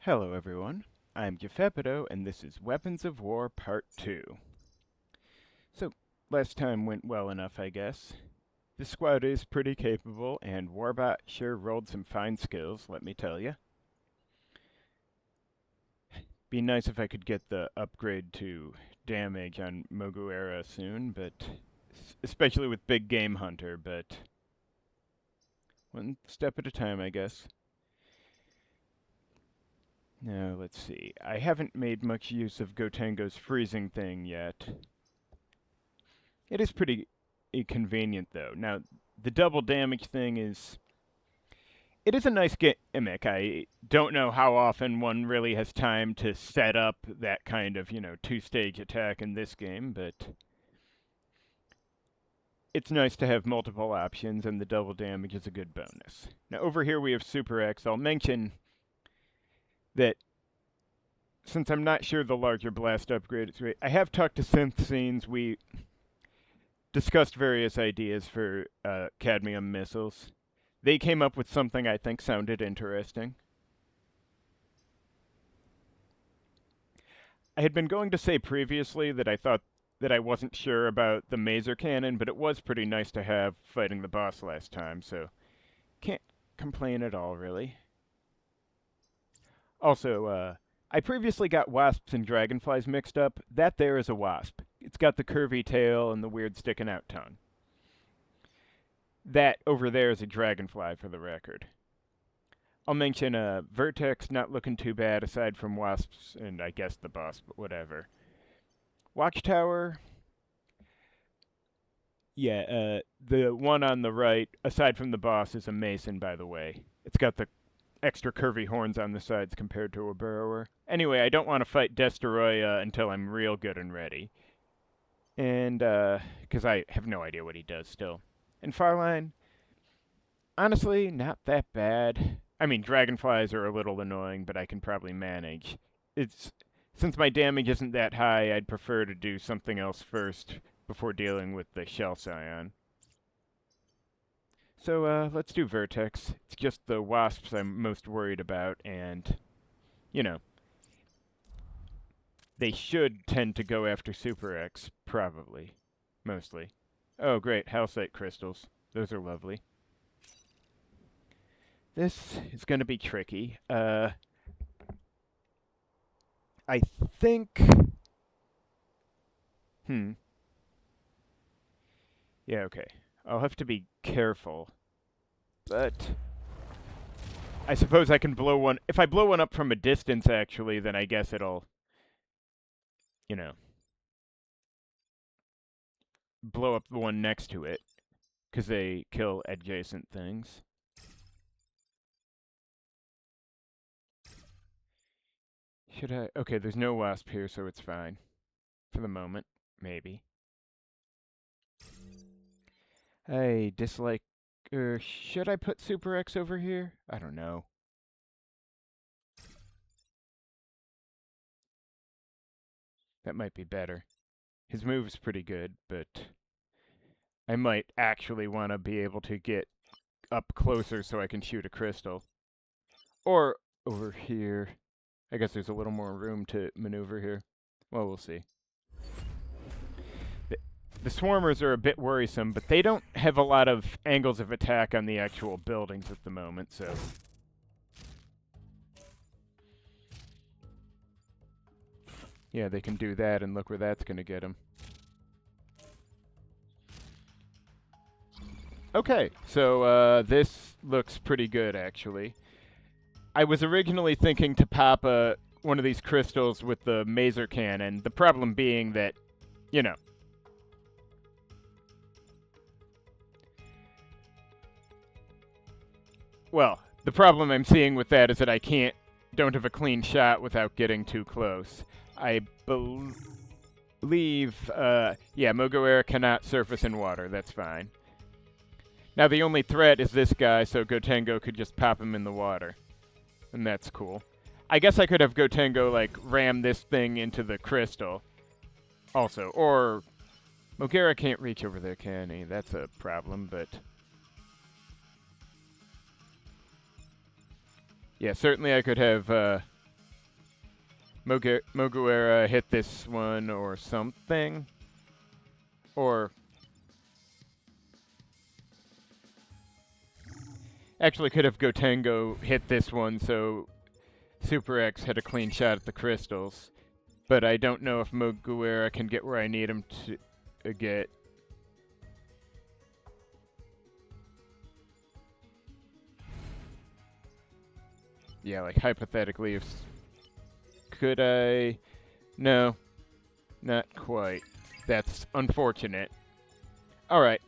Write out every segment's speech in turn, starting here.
Hello everyone, I'm Gefepido, and this is Weapons of War Part 2. So, last time went well enough, I guess. This squad is pretty capable, and Warbot sure rolled some fine skills, let me tell you. Be nice if I could get the upgrade to damage on Moguera soon, but especially with Big Game Hunter, but one step at a time, I guess. Now, let's see. I haven't made much use of Gotengo's freezing thing yet. It is pretty convenient, though. Now, the double damage thing is... It is a nice gimmick. I don't know how often one really has time to set up that kind of, two-stage attack in this game, but... It's nice to have multiple options, and the double damage is a good bonus. Now, over here we have Super X. I'll mention that since I'm not sure the larger blast upgrade is great, I have talked to SynthScenes. We discussed various ideas for cadmium missiles. They came up with something I think sounded interesting. I had been going to say previously that I thought that I wasn't sure about the Maser cannon, but it was pretty nice to have fighting the boss last time, so can't complain at all, really. Also, I previously got wasps and dragonflies mixed up. That there is a wasp. It's got the curvy tail and the weird sticking out tongue. That over there is a dragonfly, for the record. I'll mention Vertex, not looking too bad aside from wasps and I guess the boss, but whatever. Watchtower. Yeah, the one on the right, aside from the boss, is a mason, by the way. It's got the extra curvy horns on the sides compared to a burrower. Anyway, I don't want to fight Destoroyah until I'm real good and ready. And, because I have no idea what he does still. And Farline, honestly, not that bad. I mean, dragonflies are a little annoying, but I can probably manage. Since my damage isn't that high, I'd prefer to do something else first before dealing with the Shell Scion. So, let's do Vertex. It's just the wasps I'm most worried about, and, they should tend to go after Super X, probably. Mostly. Oh, great, Halcite crystals. Those are lovely. This is going to be tricky. I think... Yeah, okay. I'll have to be careful. But I suppose I can blow one... If I blow one up from a distance, actually, then I guess it'll, blow up the one next to it. Because they kill adjacent things. Should I... Okay, there's no wasp here, so it's fine. For the moment, maybe. I dislike... should I put Super X over here? I don't know. That might be better. His move's pretty good, but I might actually want to be able to get up closer so I can shoot a crystal. Or over here. I guess there's a little more room to maneuver here. Well, we'll see. The swarmers are a bit worrisome, but they don't have a lot of angles of attack on the actual buildings at the moment, so... Yeah, they can do that, and look where that's going to get them. Okay, so this looks pretty good, actually. I was originally thinking to pop one of these crystals with the Maser cannon, the problem being that, Well, the problem I'm seeing with that is that I don't have a clean shot without getting too close. I believe, Moguera cannot surface in water, that's fine. Now the only threat is this guy, so Gotengo could just pop him in the water. And that's cool. I guess I could have Gotengo, ram this thing into the crystal. Also, or... Moguera can't reach over there, can he? That's a problem, but... Yeah, certainly I could have Moguera hit this one or something. Or... Actually could have Gotengo hit this one, so Super X had a clean shot at the crystals. But I don't know if Moguera can get where I need him to get. Yeah, like hypothetically, if... Could I... No. Not quite. That's unfortunate. Alright.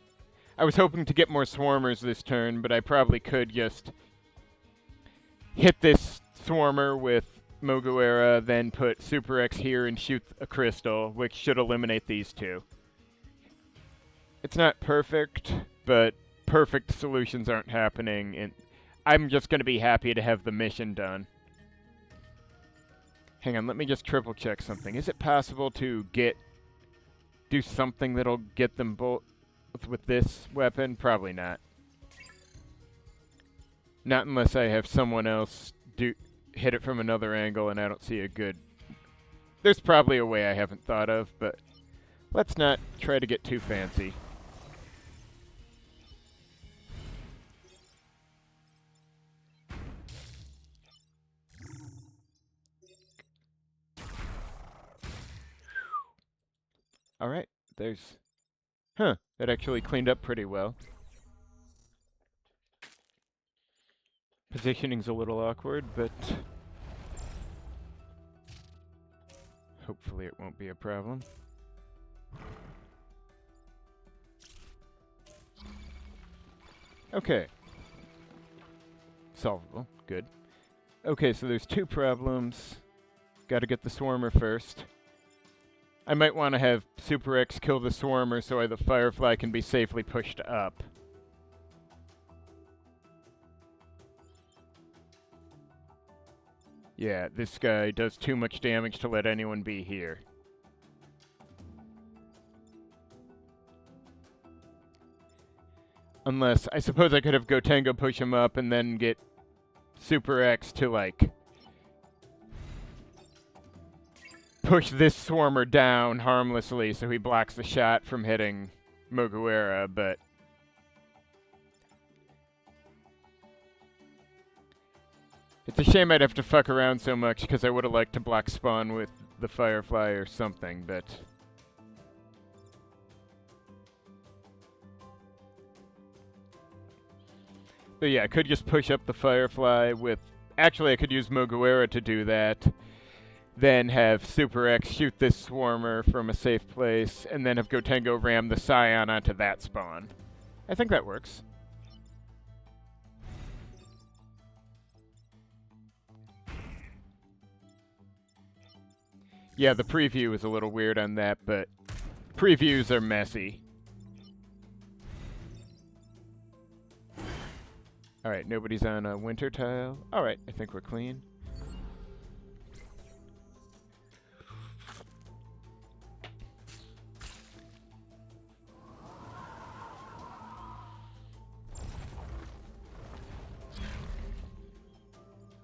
I was hoping to get more Swarmers this turn, but I probably could just hit this Swarmer with Moguera, then put Super X here and shoot a crystal, which should eliminate these two. It's not perfect, but perfect solutions aren't happening, and I'm just going to be happy to have the mission done. Hang on, let me just triple check something. Is it possible to do something that'll get them both with this weapon? Probably not. Not unless I have someone else hit it from another angle and I don't see a good... There's probably a way I haven't thought of, but let's not try to get too fancy. Alright, there's... Huh, that actually cleaned up pretty well. Positioning's a little awkward, but hopefully it won't be a problem. Okay. Solvable. Good. Okay, so there's two problems. Gotta get the Swarmer first. I might want to have Super X kill the Swarmer so the Firefly can be safely pushed up. Yeah, this guy does too much damage to let anyone be here. Unless, I suppose I could have Gotengo push him up and then get Super X to, like, push this Swarmer down harmlessly so he blocks the shot from hitting Moguera, but... It's a shame I'd have to fuck around so much, because I would have liked to block Spawn with the Firefly or something, but... But yeah, I could just push up the Firefly with... Actually, I could use Moguera to do that. Then have Super X shoot this Swarmer from a safe place, and then have Gotengo ram the Scion onto that Spawn. I think that works. Yeah, the preview is a little weird on that, but previews are messy. Alright, nobody's on a winter tile. Alright, I think we're clean.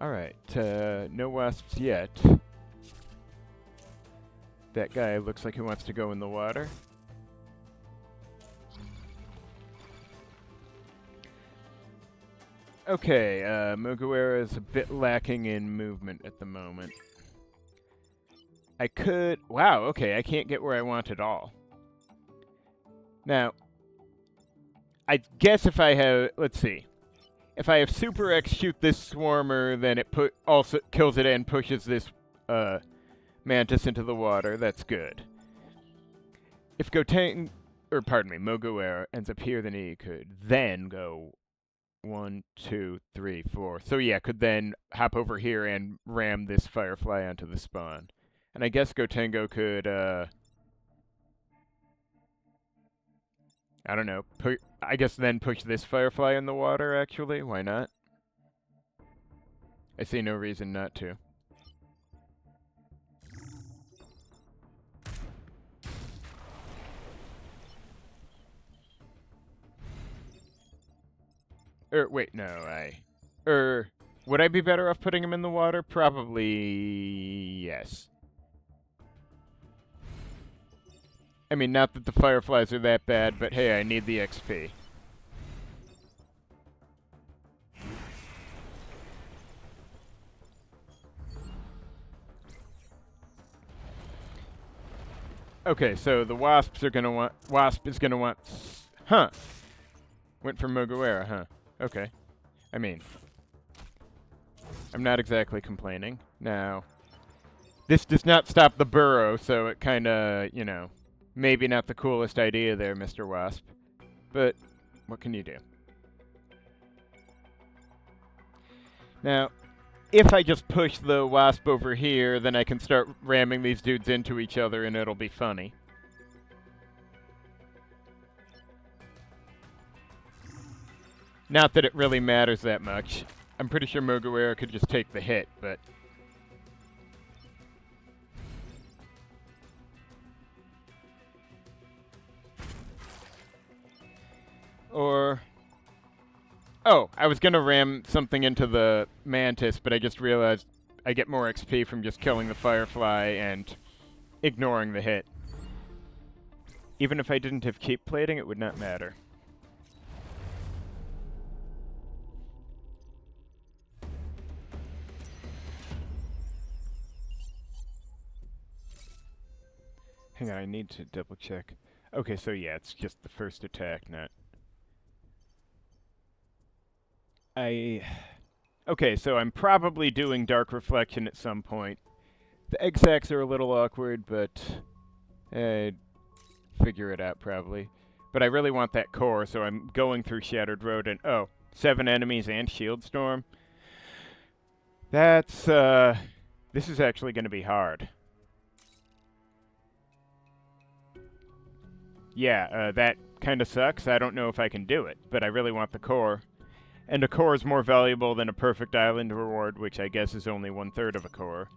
Alright, no wasps yet. That guy looks like he wants to go in the water. Okay, Moguera is a bit lacking in movement at the moment. I could... Wow, okay, I can't get where I want at all. Now, I guess if I have... Let's see. If I have Super X shoot this Swarmer, then it also kills it and pushes this Mantis into the water. That's good. If Moguera ends up here, then he could then go 1, 2, 3, 4. So yeah, could then hop over here and ram this Firefly onto the spawn. And I guess Gotengo could, I don't know, I guess then push this Firefly in the water, actually. Why not? I see no reason not to. Wait, no, Would I be better off putting him in the water? Probably yes. I mean, not that the fireflies are that bad, but hey, I need the XP. Okay, so the wasps are gonna want... Wasp is gonna want... Huh. Went for Mugiwara, huh. Okay. I mean... I'm not exactly complaining. Now... This does not stop the burrow, so it kinda, you know... Maybe not the coolest idea there, Mr. Wasp. But, what can you do? Now... If I just push the wasp over here, then I can start ramming these dudes into each other and it'll be funny. Not that it really matters that much. I'm pretty sure Mugiwara could just take the hit, but... Or... Oh, I was gonna ram something into the mantis, but I just realized I get more XP from just killing the firefly and ignoring the hit. Even if I didn't have keep plating, it would not matter. Hang on, I need to double check. Okay, so yeah, it's just the first attack, not... Okay, so I'm probably doing Dark Reflection at some point. The egg sacs are a little awkward, but... I'd figure it out, probably. But I really want that core, so I'm going through Shattered Road and... Oh, 7 enemies and Shield Storm. That's, This is actually going to be hard. Yeah, that kind of sucks. I don't know if I can do it, but I really want the core. And a core is more valuable than a perfect island reward, which I guess is only 1/3 of a core.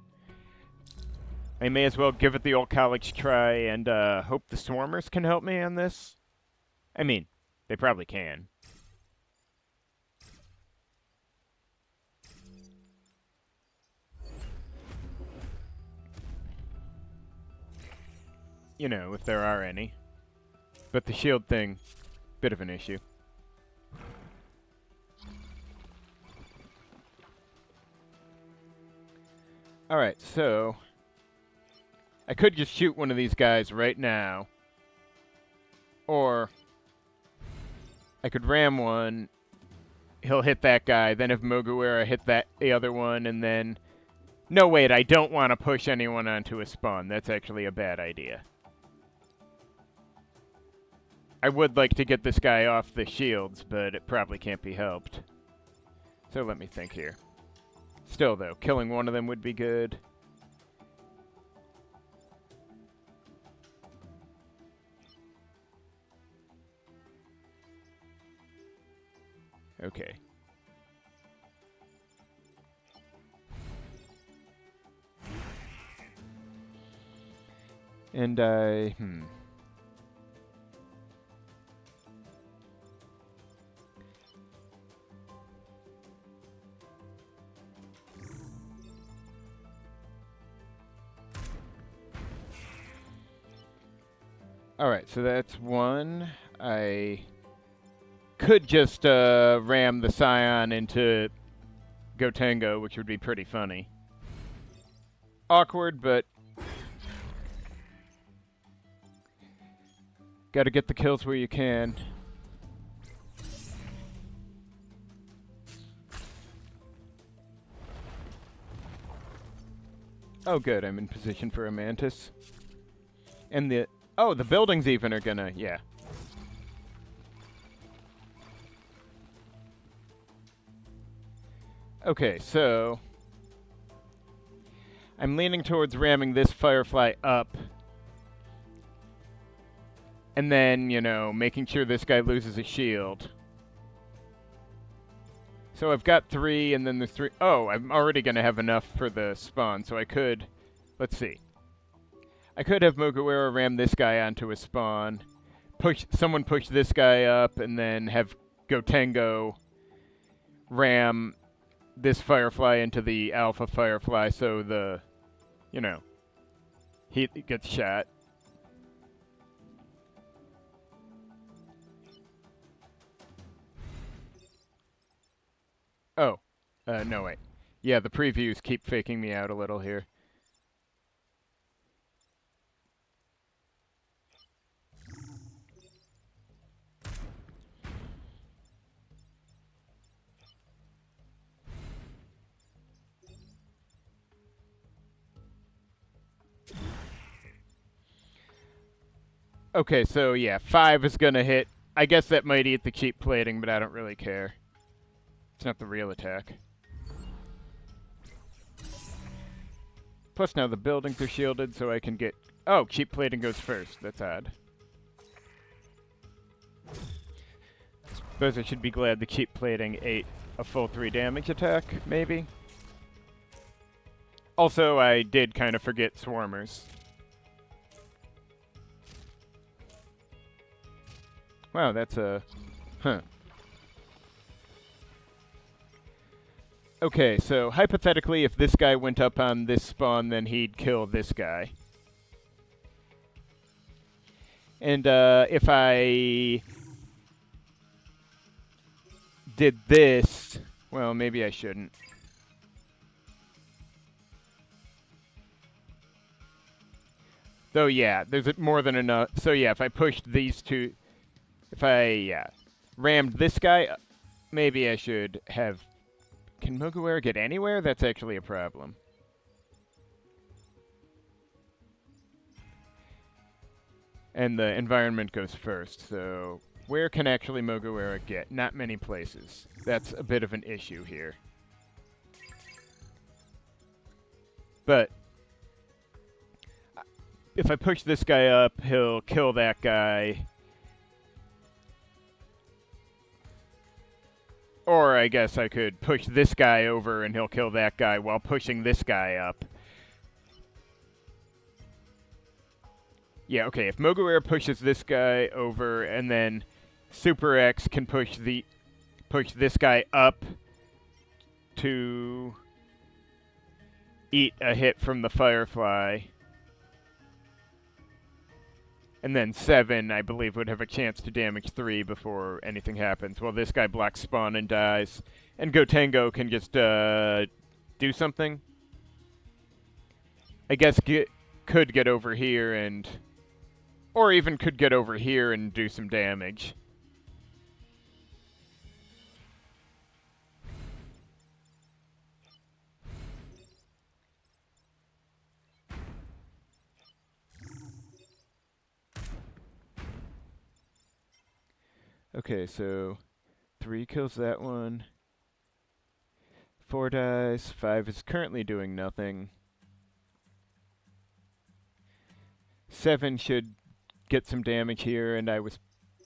I may as well give it the old college try and hope the Swarmers can help me on this. I mean, they probably can. You know, if there are any. But the shield thing, bit of an issue. Alright, so... I could just shoot one of these guys right now. Or... I could ram one. He'll hit that guy. Then if Mugiwara hit the other one, and then... No, wait, I don't want to push anyone onto a spawn. That's actually a bad idea. I would like to get this guy off the shields, but it probably can't be helped. So let me think here. Still, though, killing one of them would be good. Okay. And Alright, so that's one. I could just ram the Scion into Gotengo, which would be pretty funny. Awkward, but... Gotta get the kills where you can. Oh good, I'm in position for a mantis. And the... Oh, the buildings even are gonna... Yeah. Okay, so... I'm leaning towards ramming this firefly up. And then, you know, making sure this guy loses a shield. So I've got 3, and then there's 3... Oh, I'm already gonna have enough for the spawn, so I could... Let's see. I could have Mugiwara ram this guy onto a spawn, someone push this guy up, and then have Gotengo ram this Firefly into the Alpha Firefly so the, you know, he gets shot. Oh, no wait. Yeah, the previews keep faking me out a little here. Okay, so yeah, 5 is gonna hit. I guess that might eat the cheap plating, but I don't really care. It's not the real attack. Plus now the buildings are shielded, so I can get... Oh, cheap plating goes first. That's odd. Suppose I should be glad the cheap plating ate a full 3 damage attack, maybe? Also, I did kind of forget Swarmers. Wow, that's a... Huh. Okay, so hypothetically, if this guy went up on this spawn, then he'd kill this guy. And if I did this, well, maybe I shouldn't. Though, yeah, there's more than enough. So, yeah, if I pushed these two, if I rammed this guy, maybe I should have... Can Mugiwara get anywhere? That's actually a problem. And the environment goes first, so where can actually Mugiwara get? Not many places. That's a bit of an issue here. But if I push this guy up, he'll kill that guy. Or I guess I could push this guy over and he'll kill that guy while pushing this guy up. Yeah, okay, if Mugiwara pushes this guy over and then Super X can push this guy up to eat a hit from the Firefly. And then 7, I believe, would have a chance to damage 3 before anything happens. Well, this guy blocks spawn and dies. And Gotengo can just do something. I guess could get over here and... Or even could get over here and do some damage. Okay, so 3 kills that one. 4 dies. 5 is currently doing nothing. 7 should get some damage here, and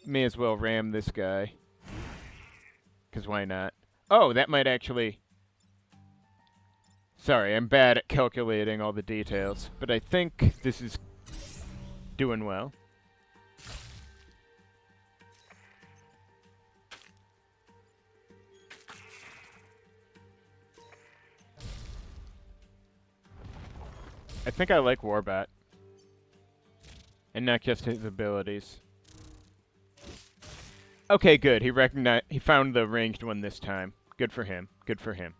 may as well ram this guy. Because why not? Oh, that might actually... Sorry, I'm bad at calculating all the details, but I think this is doing well. I think I like Warbot. And not just his abilities. Okay, good. He found the ranged one this time. Good for him. Good for him.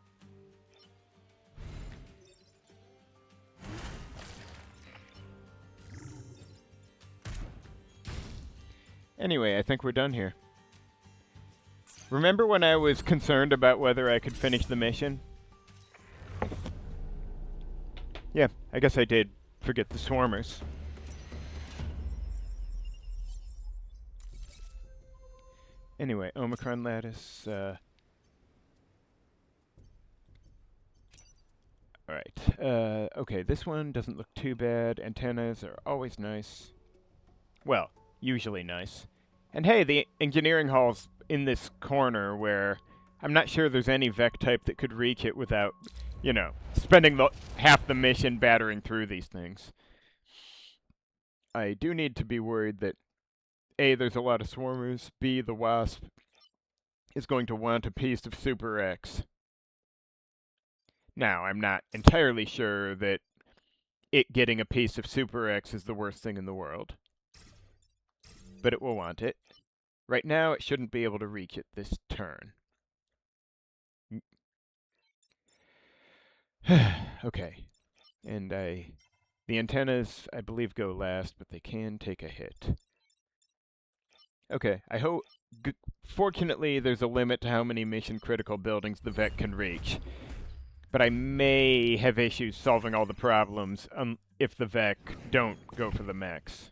Anyway, I think we're done here. Remember when I was concerned about whether I could finish the mission? Yeah, I guess I did forget the Swarmers. Anyway, Omicron Lattice, Alright, okay, this one doesn't look too bad. Antennas are always nice. Well, usually nice. And hey, the engineering hall's in this corner where I'm not sure there's any Vec type that could reach it without, you know, spending half the mission battering through these things. I do need to be worried that A, there's a lot of Swarmers, B, the Wasp is going to want a piece of Super X. Now, I'm not entirely sure that it getting a piece of Super X is the worst thing in the world, but it will want it. Right now, it shouldn't be able to reach it this turn. Okay. And the antennas, I believe, go last, but they can take a hit. Okay, I hope... Fortunately, there's a limit to how many mission-critical buildings the VEC can reach. But I may have issues solving all the problems if the VEC don't go for the mechs.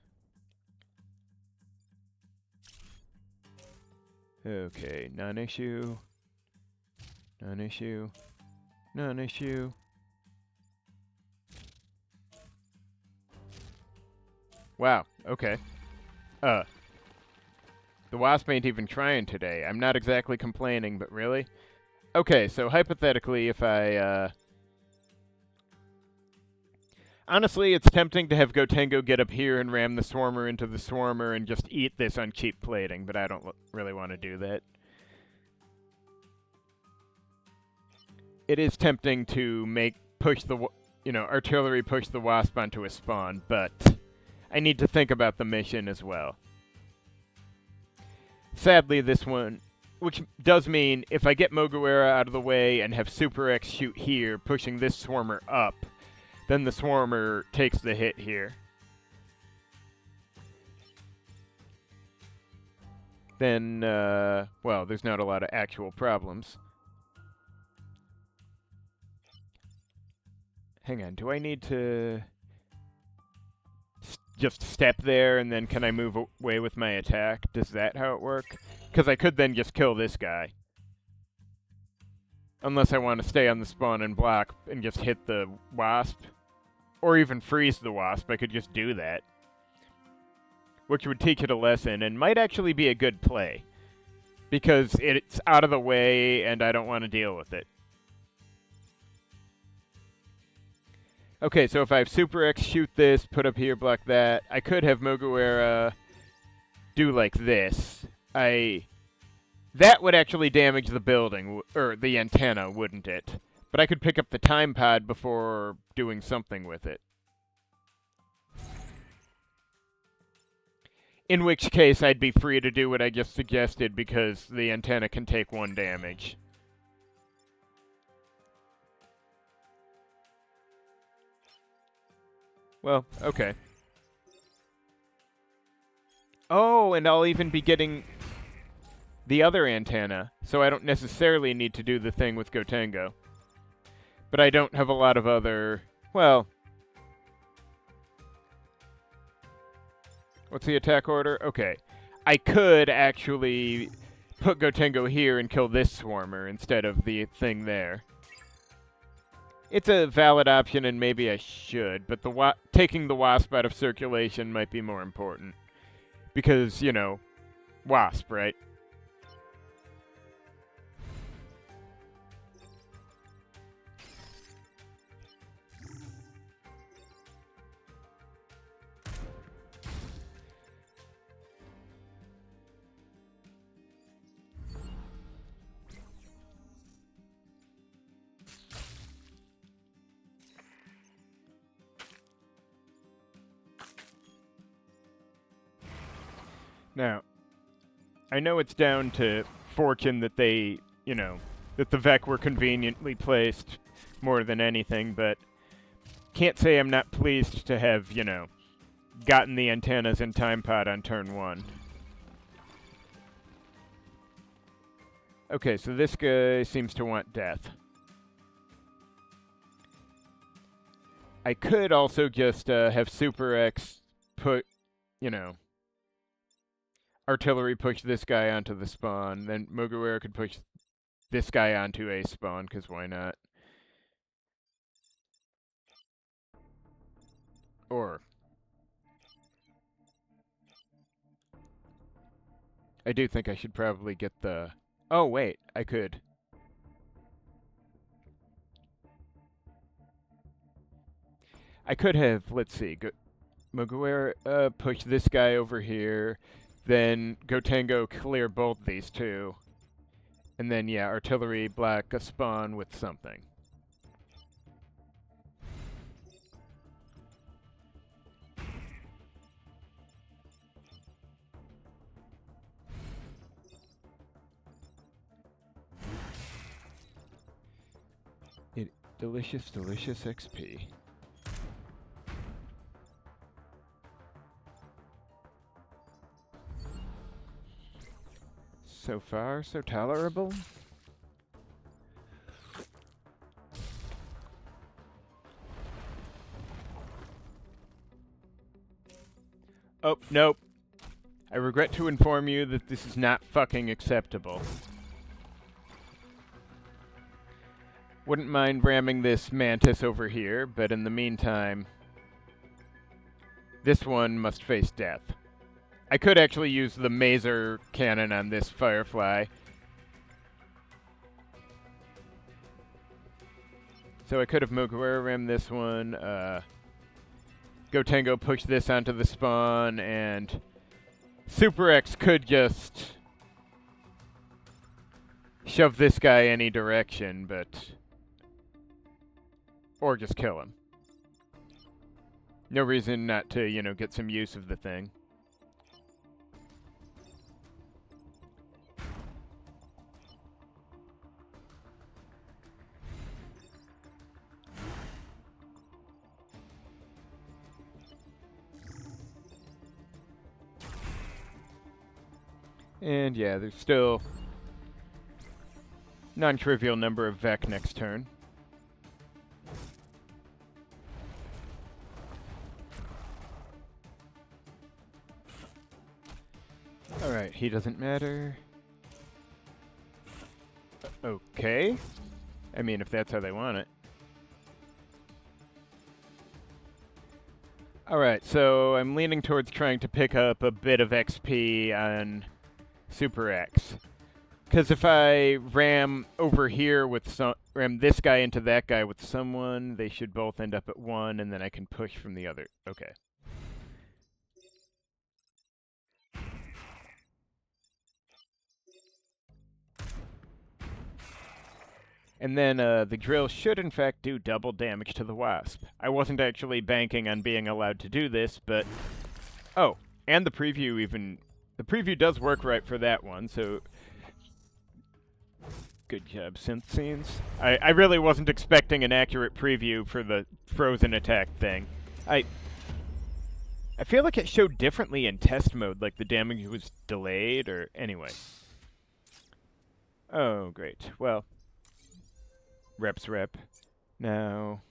Okay, non-issue. Non-issue. Non-issue. Wow, okay. The Wasp ain't even trying today. I'm not exactly complaining, but really? Okay, so hypothetically, if I, honestly, it's tempting to have Gotengo get up here and ram the Swarmer into the Swarmer and just eat this on cheap plating, but I don't really want to do that. It is tempting to push the, artillery push the Wasp onto a spawn, but I need to think about the mission as well. Sadly, this one, which does mean if I get Mugiwara out of the way and have Super X shoot here, pushing this Swarmer up, then the Swarmer takes the hit here. Then, well, there's not a lot of actual problems. Hang on, do I need to just step there and then can I move away with my attack? Does that how it work? Because I could then just kill this guy. Unless I want to stay on the spawn and block and just hit the Wasp. Or even freeze the Wasp, I could just do that. Which would teach it a lesson and might actually be a good play. Because it's out of the way and I don't want to deal with it. Okay, so if I have Super X shoot this, put up here, block that, I could have Mugiwara do like this. That would actually damage the building, or the antenna, wouldn't it? But I could pick up the time pod before doing something with it. In which case, I'd be free to do what I just suggested because the antenna can take 1 damage. Well, okay. Oh, and I'll even be getting the other antenna, so I don't necessarily need to do the thing with Gotengo. But I don't have a lot of other... Well... What's the attack order? Okay. I could actually put Gotengo here and kill this Swarmer instead of the thing there. It's a valid option, and maybe I should, but taking the Wasp out of circulation might be more important. Because, Wasp, right? Now, I know it's down to fortune that they, that the VEC were conveniently placed more than anything, but can't say I'm not pleased to have, gotten the antennas and time pod on turn 1. Okay, so this guy seems to want death. I could also just have Super X put, artillery push this guy onto the spawn, then Mugiwara could push this guy onto a spawn, because why not? Or... I do think I should probably get the... Oh, wait, I could. I could have, let's see, Mugiwara push this guy over here, then Gotengo clear both these two. And then, yeah, artillery black a spawn with something. Delicious, delicious XP. So far, so tolerable. Oh, nope. I regret to inform you that this is not fucking acceptable. Wouldn't mind ramming this mantis over here, but in the meantime, this one must face death. I could actually use the maser cannon on this firefly. So I could have Mugiwara rammed this one, Gotengo push this onto the spawn, and Super X could just shove this guy any direction, but... or just kill him. No reason not to, you know, get some use of the thing. And yeah, there's still non-trivial number of Vec next turn. Alright, he doesn't matter. Okay. I mean, if that's how they want it. Alright, so I'm leaning towards trying to pick up a bit of XP on Super X. Because if I ram over here with ram this guy into that guy with someone, they should both end up at 1, and then I can push from the other. Okay. And then the drill should in fact do double damage to the wasp. I wasn't actually banking on being allowed to do this, but... oh, and the preview even... the preview does work right for that one, so... good job, SynthScenes. I really wasn't expecting an accurate preview for the frozen attack thing. I feel like it showed differently in test mode, like the damage was delayed, or... anyway. Oh, great. Well... rep's rep. Now...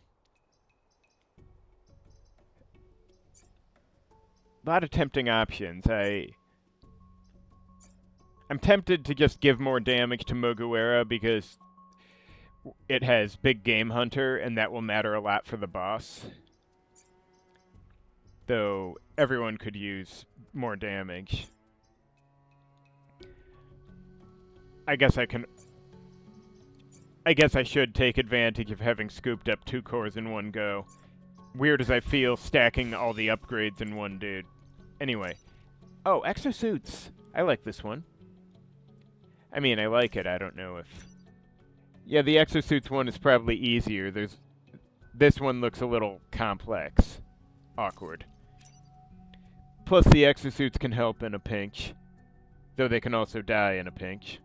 a lot of tempting options. I'm tempted to just give more damage to Mugiwara because it has Big Game Hunter, and that will matter a lot for the boss. Though everyone could use more damage. I guess I should take advantage of having scooped up 2 cores in one go. Weird as I feel stacking all the upgrades in one dude. Anyway. Oh, exosuits! I like this one. I mean, I like it, I don't know if... yeah, the exosuits one is probably easier. This one looks a little complex. Awkward. Plus the exosuits can help in a pinch. Though they can also die in a pinch.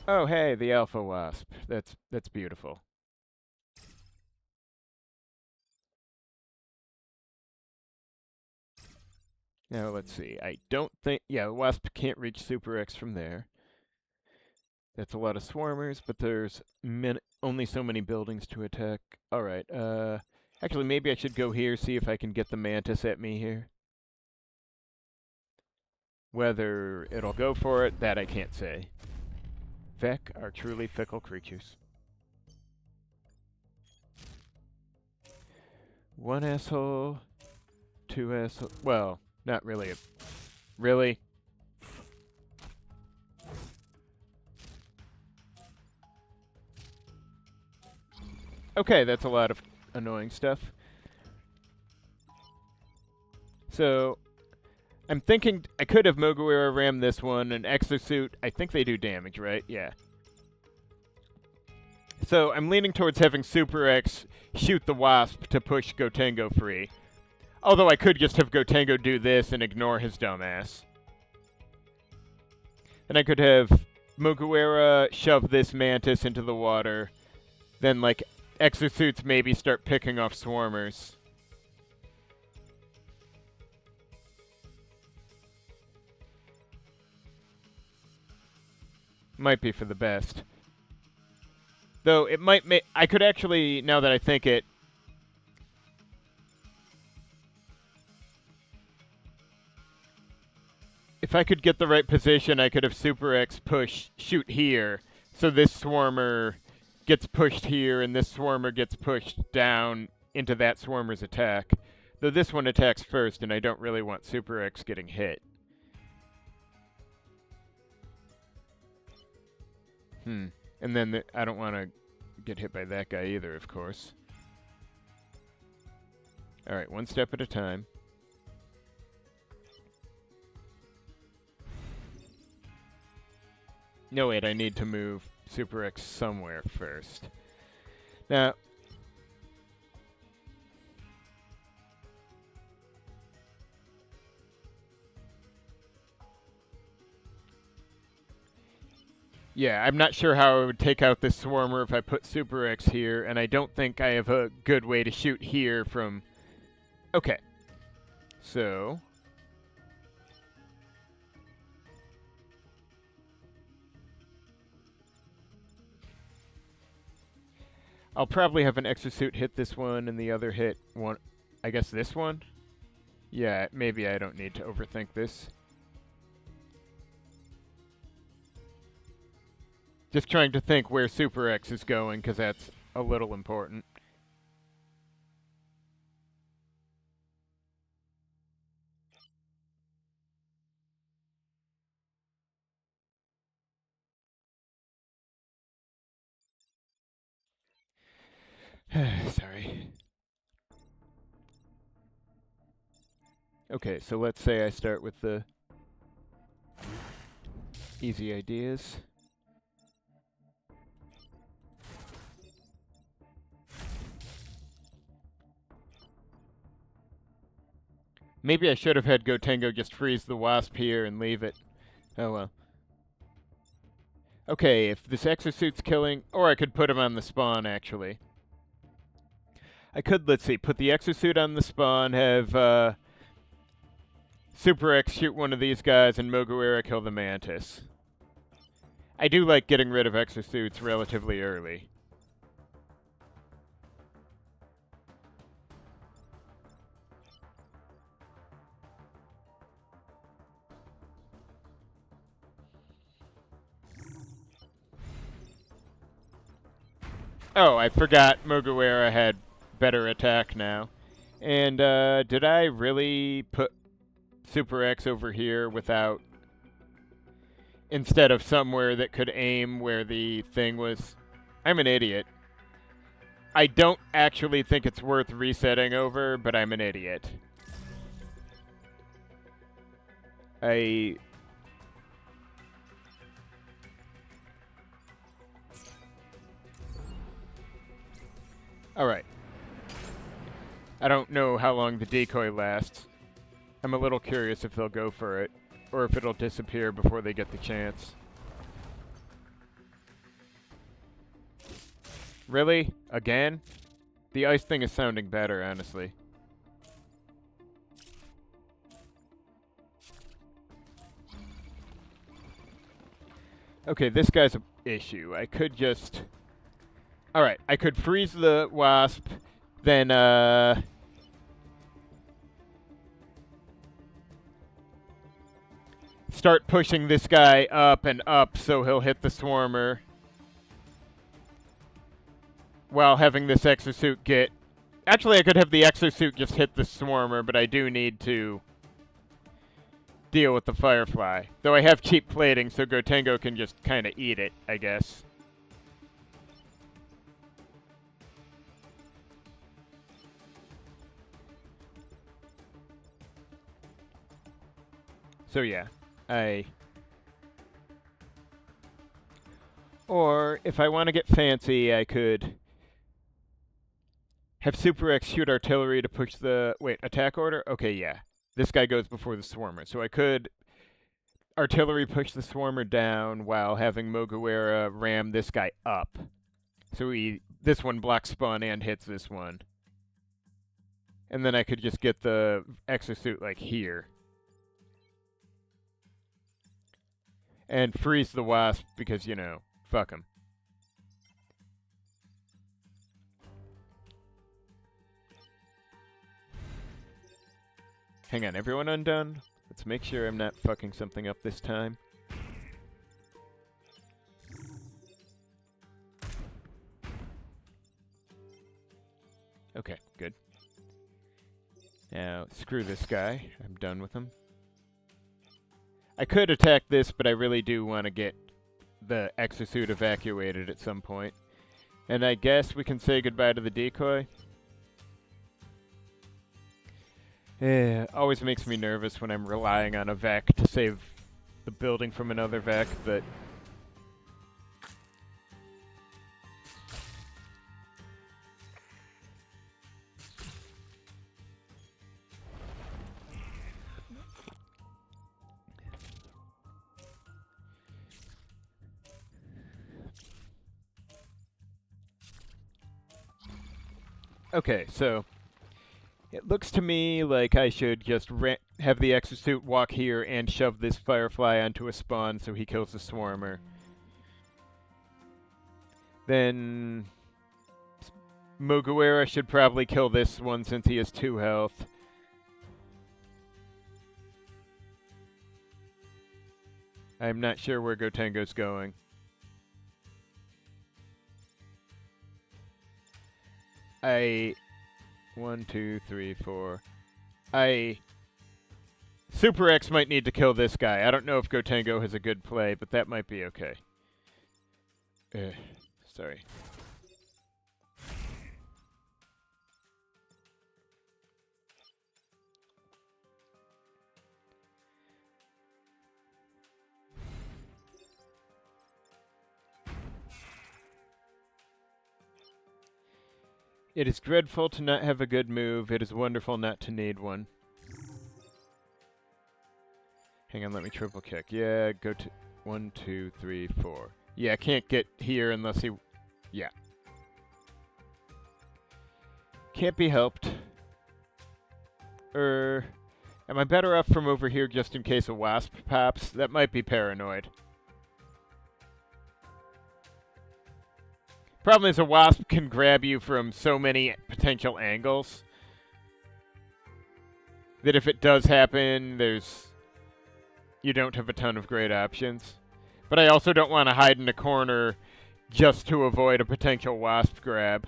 Oh, hey, the Alpha Wasp. That's beautiful. Now, let's see. I don't think... yeah, the Wasp can't reach Super X from there. That's a lot of swarmers, but there's only so many buildings to attack. Alright, actually, maybe I should go here, see if I can get the Mantis at me here. Whether it'll go for it, that I can't say. Vec are truly fickle creatures. 1 asshole, 2 asshole... well, not really. Really? Okay, that's a lot of annoying stuff. So, I'm thinking I could have Mugiwara ram this one, and Exosuit, I think they do damage, right? Yeah. So, I'm leaning towards having Super X shoot the Wasp to push Gotengo free. Although I could just have Gotengo do this and ignore his dumbass. Then I could have Mugiwara shove this mantis into the water, then, like, exosuits maybe start picking off swarmers. Might be for the best. Though it might make... I could actually, now that I think it... If I could get the right position, I could have Super X shoot here. So this swarmer gets pushed here, and this swarmer gets pushed down into that swarmer's attack. Though this one attacks first, and I don't really want Super X getting hit. And then I don't want to get hit by that guy either, of course. Alright, one step at a time. No, wait, I need to move Super X somewhere first. Now... Yeah, I'm not sure how I would take out this swarmer if I put Super X here, and I don't think I have a good way to shoot here from... Okay. So... I'll probably have an exosuit hit this one and the other hit one... I guess this one? Yeah, maybe I don't need to overthink this. Just trying to think where Super X is going, because that's a little important. Sorry. Okay, so let's say I start with the easy ideas. Maybe I should have had Gotengo just freeze the wasp here and leave it. Oh well. Okay, if this exosuit's killing... Or I could put him on the spawn, actually. I could, let's see, put the exosuit on the spawn, have Super X shoot one of these guys, and Mugiwara kill the mantis. I do like getting rid of exosuits relatively early. Oh, I forgot Mugiwara had better attack now. And did I really put Super X over here without... instead of somewhere that could aim where the thing was... I'm an idiot. I don't actually think it's worth resetting over, but I'm an idiot. Alright. I don't know how long the decoy lasts. I'm a little curious if they'll go for it, or if it'll disappear before they get the chance. Really? Again? The ice thing is sounding better, honestly. Okay, this guy's an issue. I could just... Alright, I could freeze the wasp, then, start pushing this guy up and up so he'll hit the swarmer. While having this exosuit get... Actually, I could have the exosuit just hit the swarmer, but I do need to deal with the firefly. Though I have cheap plating, so Gotengo can just kind of eat it, I guess. So yeah, Or, if I want to get fancy, I could have Super X shoot artillery to push the... Wait, attack order? Okay, yeah. This guy goes before the swarmer. So I could artillery push the swarmer down while having Mugiwara ram this guy up. So this one blocks spawn and hits this one. And then I could just get the exosuit like here. And freeze the wasp because, you know, fuck him. Hang on, everyone undone? Let's make sure I'm not fucking something up this time. Okay, good. Now, screw this guy. I'm done with him. I could attack this, but I really do want to get the exosuit evacuated at some point. And I guess we can say goodbye to the decoy. Always makes me nervous when I'm relying on a Vec to save the building from another Vec, but... Okay, so... It looks to me like I should just have the exosuit walk here and shove this firefly onto a spawn so he kills the swarmer. Then Mugiwara should probably kill this one since he has 2 health. I'm not sure where Gotengo's going. One, two, three, four. Super X might need to kill this guy. I don't know if Gotengo has a good play, but that might be okay. Sorry. It is dreadful to not have a good move. It is wonderful not to need one. Hang on, let me triple kick. Yeah, go to 1, 2, 3, 4. Yeah, can't get here unless he... Yeah. Can't be helped. Am I better off from over here just in case a wasp pops? That might be paranoid. Problem is a wasp can grab you from so many potential angles that if it does happen, you don't have a ton of great options. But I also don't want to hide in a corner just to avoid a potential wasp grab.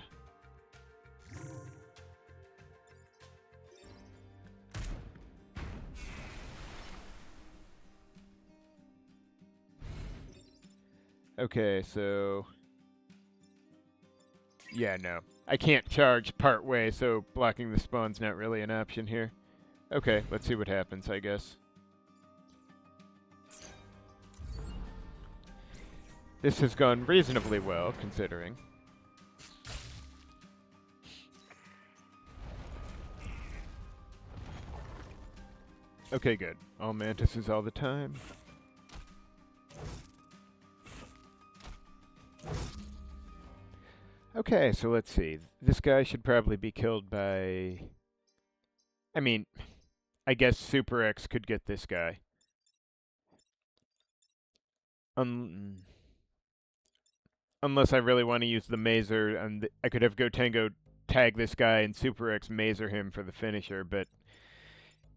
Okay, so... Yeah, no. I can't charge part way, so blocking the spawn's not really an option here. Okay, let's see what happens, I guess. This has gone reasonably well, considering. Okay, good. All mantises all the time. Okay, so let's see. This guy should probably be killed by... I mean, I guess Super X could get this guy. Unless I really want to use the Mazer, and I could have Gotengo tag this guy and Super X Mazer him for the finisher, but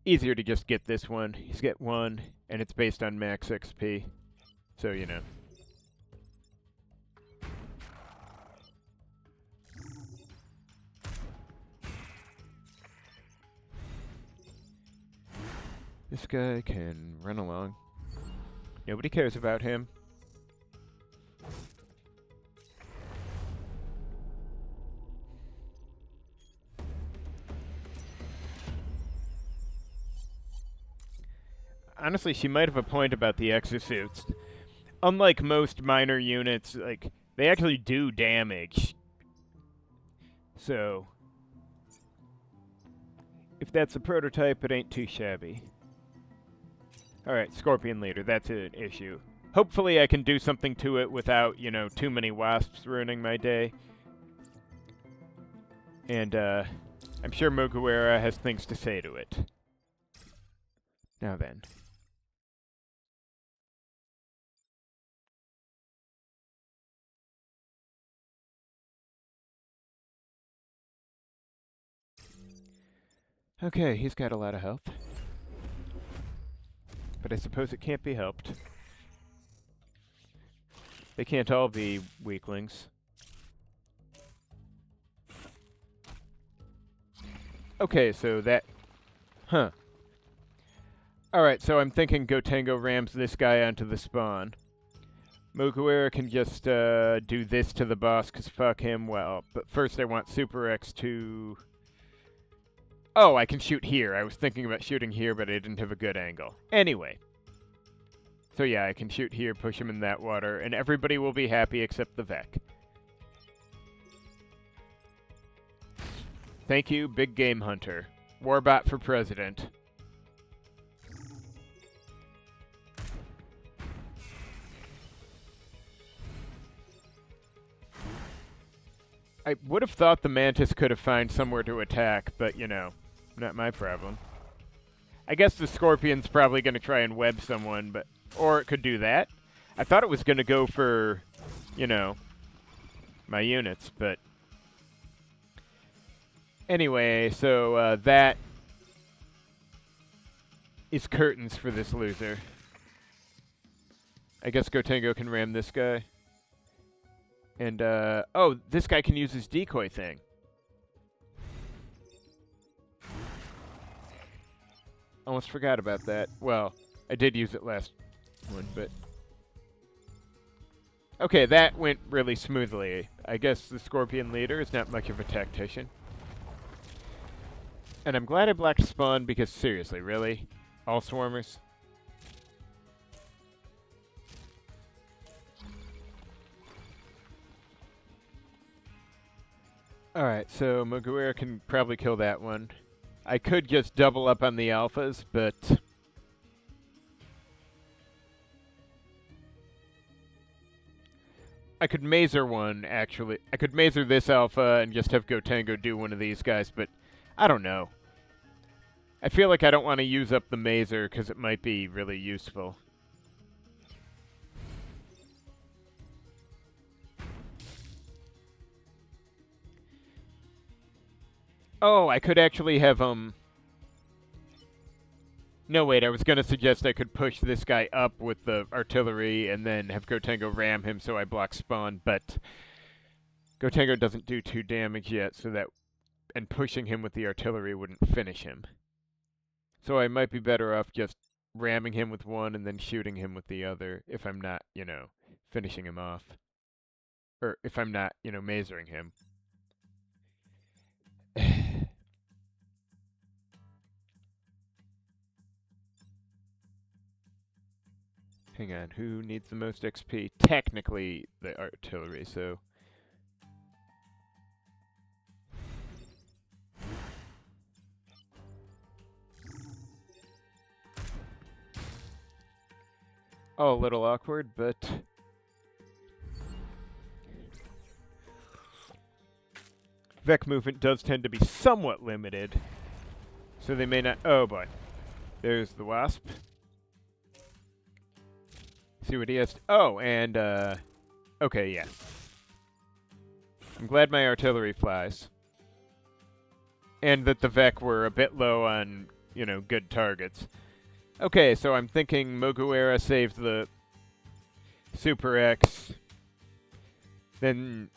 easier to just get this one. He's get 1, and it's based on max XP, so you know. This guy can run along. Nobody cares about him. Honestly, she might have a point about the exosuits. Unlike most minor units, like, they actually do damage. So, if that's a prototype, it ain't too shabby. Alright, Scorpion Leader, that's an issue. Hopefully I can do something to it without, you know, too many wasps ruining my day. And, I'm sure Mugiwara has things to say to it. Now then. Okay, he's got a lot of health. But I suppose it can't be helped. They can't all be weaklings. Okay, so that... Huh. Alright, so I'm thinking Gotengo rams this guy onto the spawn. Mugiwara can just do this to the boss, because fuck him, well. But first I want Super X to... Oh, I can shoot here. I was thinking about shooting here, but I didn't have a good angle. Anyway. So yeah, I can shoot here, push him in that water, and everybody will be happy except the Vec. Thank you, Big Game Hunter. Warbot for president. I would have thought the Mantis could have found somewhere to attack, but, you know, not my problem. I guess the Scorpion's probably going to try and web someone, but... Or it could do that. I thought it was going to go for, you know, my units, but... Anyway, so, that is curtains for this loser. I guess Gotengo can ram this guy. And, oh, this guy can use his decoy thing. Almost forgot about that. Well, I did use it last one, but... Okay, that went really smoothly. I guess the Scorpion Leader is not much of a tactician. And I'm glad I blocked spawn because, seriously, really? All swarmers? Alright, so Mugiwara can probably kill that one. I could just double up on the alphas, but... I could mazer one, actually. I could mazer this alpha and just have Gotengo do one of these guys, but I don't know. I feel like I don't want to use up the mazer because it might be really useful. Oh, I could actually have, No, wait, I was going to suggest I could push this guy up with the artillery and then have Gotengo ram him so I block spawn, but Gotengo doesn't do 2 damage yet, so that... And pushing him with the artillery wouldn't finish him. So I might be better off just ramming him with one and then shooting him with the other if I'm not, you know, finishing him off. Or if I'm not, you know, masering him. Hang on, who needs the most XP? Technically, the artillery, so... Oh, a little awkward, but... Vec movement does tend to be somewhat limited. So they may not... Oh, boy. There's the Wasp. See what he has... Oh, and, okay, yeah. I'm glad my artillery flies. And that the Vec were a bit low on, you know, good targets. Okay, so I'm thinking Mugiwara saved the Super X. Then,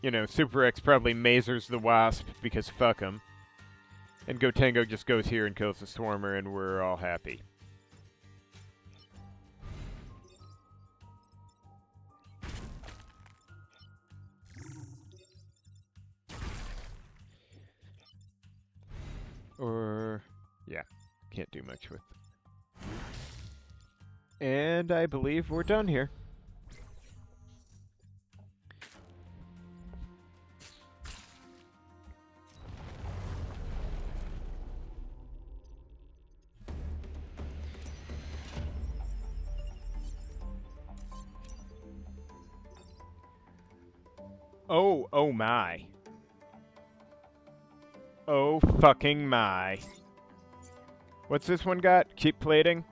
you know, Super X probably masers the Wasp because fuck him. And Gotengo just goes here and kills the Swarmer and we're all happy. Or, yeah, can't do much with. And I believe we're done here. Oh my. Oh fucking my. What's this one got? Cheap plating?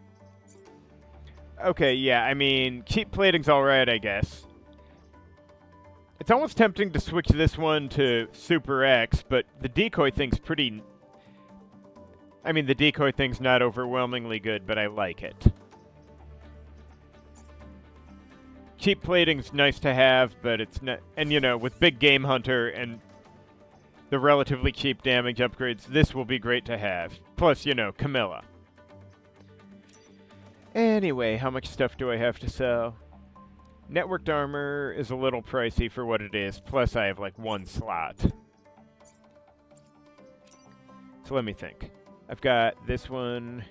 Okay, yeah, I mean, cheap plating's alright, I guess. It's almost tempting to switch this one to Super X, but the decoy thing's pretty... I mean, the decoy thing's not overwhelmingly good, but I like it. Cheap plating's nice to have, but it's not... And, you know, with Big Game Hunter and the relatively cheap damage upgrades, this will be great to have. Plus, you know, Camilla. Anyway, how much stuff do I have to sell? Networked armor is a little pricey for what it is, plus I have like one slot. So let me think. I've got this one,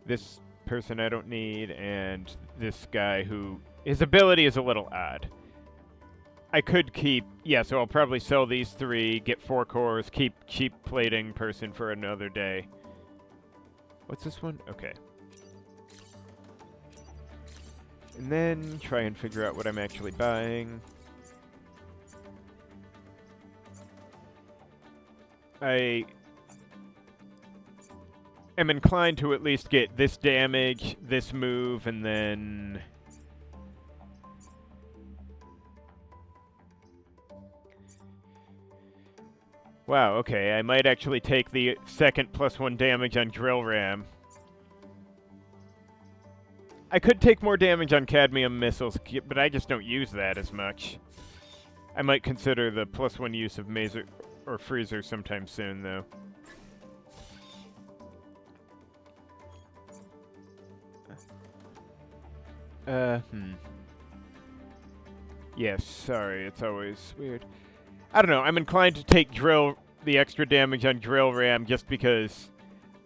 this person I don't need, and this guy who... His ability is a little odd. I could keep... Yeah, so I'll probably sell these 3, get 4 cores, keep cheap plating person for another day. What's this one? Okay. And then try and figure out what I'm actually buying. I am inclined to at least get this damage, this move, and then... Wow, okay, I might actually take the second +1 damage on Drill Ram. I could take more damage on cadmium missiles, but I just don't use that as much. I might consider the +1 use of Mazer or Freezer sometime soon, though. Yes, sorry, it's always weird. I don't know, I'm inclined to take the extra damage on Drill Ram just because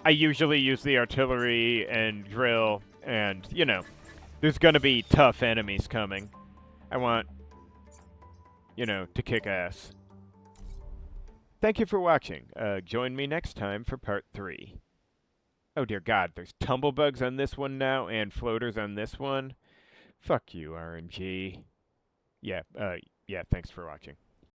I usually use the artillery and drill, and, you know, there's gonna be tough enemies coming. I want, you know, to kick ass. Thank you for watching. Join me next time for part 3. Oh dear God, there's tumblebugs on this one now, and floaters on this one. Fuck you, RNG. Yeah, thanks for watching.